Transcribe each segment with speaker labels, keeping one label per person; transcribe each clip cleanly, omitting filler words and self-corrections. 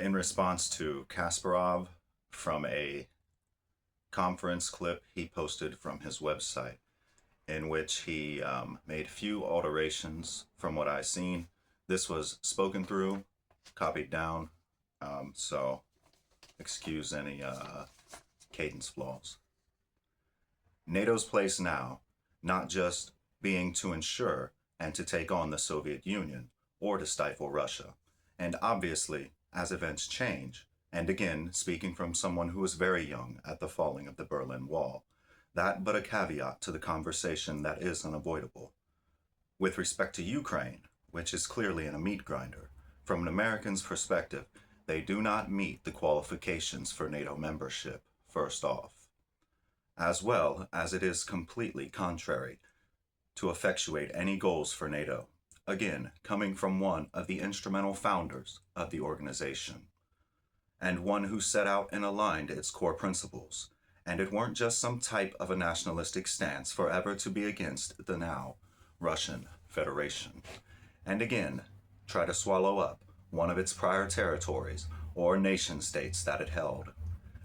Speaker 1: in response to Kasparov from a conference clip he posted from his website, in which he made few alterations from what I've seen. This was spoken through, copied down, so excuse any cadence flaws. NATO's place now, not just being to ensure and to take on the Soviet Union or to stifle Russia. And obviously, as events change, and again, speaking from someone who was very young at the falling of the Berlin Wall, that but a caveat to the conversation that is unavoidable. With respect to Ukraine, which is clearly in a meat grinder, from an American's perspective, they do not meet the qualifications for NATO membership, first off, as well as it is completely contrary to effectuate any goals for NATO, again, coming from one of the instrumental founders of the organization, and one who set out and aligned its core principles. And it weren't just some type of a nationalistic stance forever to be against the now Russian Federation. And again, try to swallow up one of its prior territories or nation states that it held.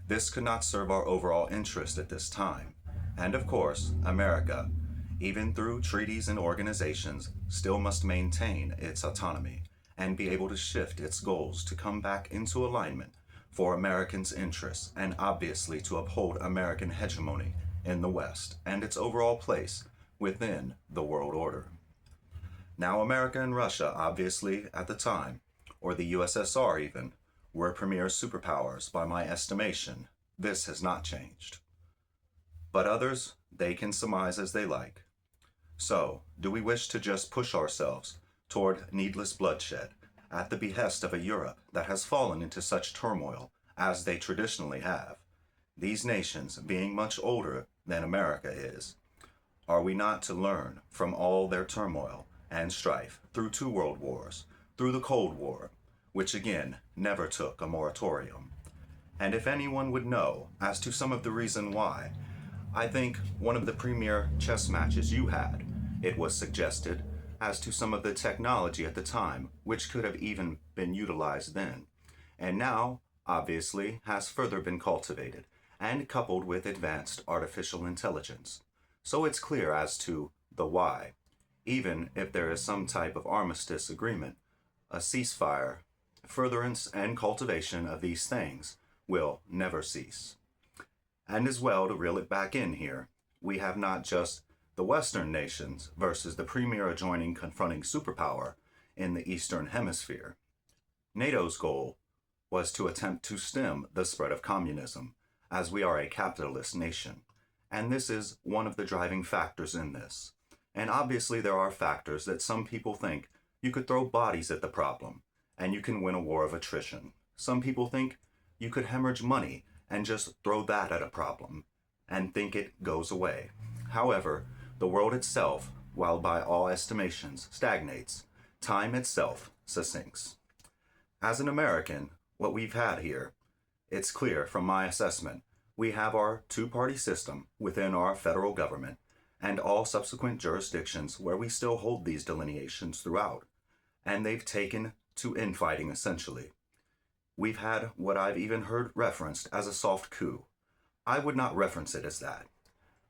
Speaker 1: This could not serve our overall interest at this time. And of course, America, even through treaties and organizations, still must maintain its autonomy and be able to shift its goals to come back into alignment for Americans' interests and obviously to uphold American hegemony in the West and its overall place within the world order. Now, America and Russia, obviously at the time, or the USSR even, were premier superpowers by my estimation. This has not changed. But others, they can surmise as they like. So, do we wish to just push ourselves toward needless bloodshed at the behest of a Europe that has fallen into such turmoil as they traditionally have, these nations being much older than America is? Are we not to learn from all their turmoil and strife through 2 world wars, through the Cold War, which again never took a moratorium? And if anyone would know as to some of the reason why, I think one of the premier chess matches you had, it was suggested, as to some of the technology at the time which could have even been utilized then, and now, obviously, has further been cultivated and coupled with advanced artificial intelligence. So it's clear as to the why, even if there is some type of armistice agreement, a ceasefire, furtherance and cultivation of these things will never cease. And as well, to reel it back in here, we have not just the Western nations versus the premier adjoining confronting superpower in the Eastern Hemisphere. NATO's goal was to attempt to stem the spread of communism, as we are a capitalist nation. And this is one of the driving factors in this. And obviously there are factors that some people think you could throw bodies at the problem and you can win a war of attrition. Some people think you could hemorrhage money and just throw that at a problem and think it goes away. However, the world itself, while by all estimations stagnates, time itself succinks. As an American, what we've had here, it's clear from my assessment, we have our 2-party system within our federal government and all subsequent jurisdictions where we still hold these delineations throughout, and they've taken to infighting essentially. We've had what I've even heard referenced as a soft coup. I would not reference it as that.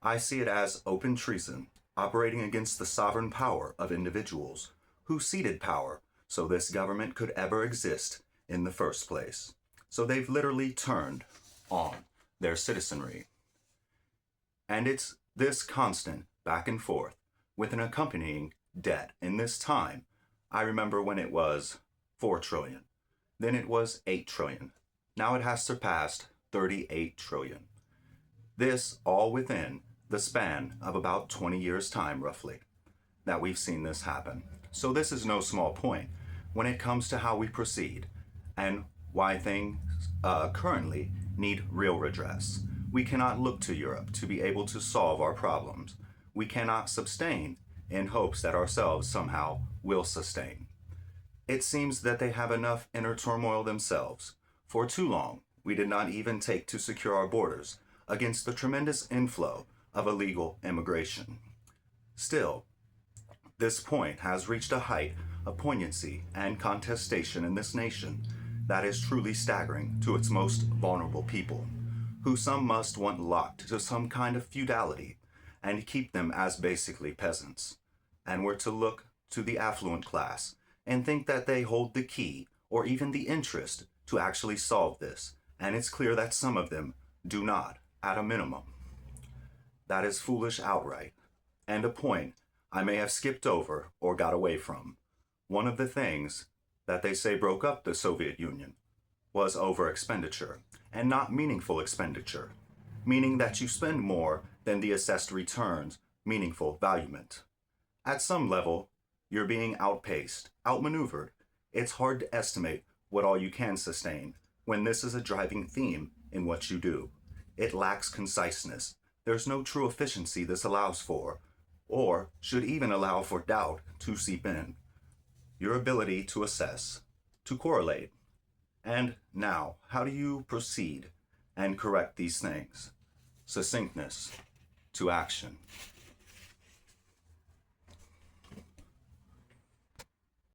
Speaker 1: I see it as open treason, operating against the sovereign power of individuals who ceded power so this government could ever exist in the first place. So they've literally turned on their citizenry. And it's this constant back and forth with an accompanying debt. In this time, I remember when it was 4 trillion, then it was 8 trillion. Now it has surpassed 38 trillion. This all within the span of about 20 years' time, roughly, that we've seen this happen. So this is no small point when it comes to how we proceed and why things currently need real redress. We cannot look to Europe to be able to solve our problems. We cannot sustain in hopes that ourselves somehow will sustain. It seems that they have enough inner turmoil themselves. For too long, we did not even take to secure our borders against the tremendous inflow of illegal immigration. Still, this point has reached a height of poignancy and contestation in this nation that is truly staggering to its most vulnerable people, who some must want locked to some kind of feudality and keep them as basically peasants, and were to look to the affluent class and think that they hold the key or even the interest to actually solve this, and it's clear that some of them do not, at a minimum. That is foolish outright, and a point I may have skipped over or got away from. One of the things that they say broke up the Soviet Union was over expenditure, and not meaningful expenditure, meaning that you spend more than the assessed returns, meaningful valuement. At some level, you're being outpaced, outmaneuvered. It's hard to estimate what all you can sustain when this is a driving theme in what you do. It lacks conciseness. There's no true efficiency this allows for, or should even allow for doubt to seep in. Your ability to assess, to correlate. And now, how do you proceed and correct these things? Succinctness to action.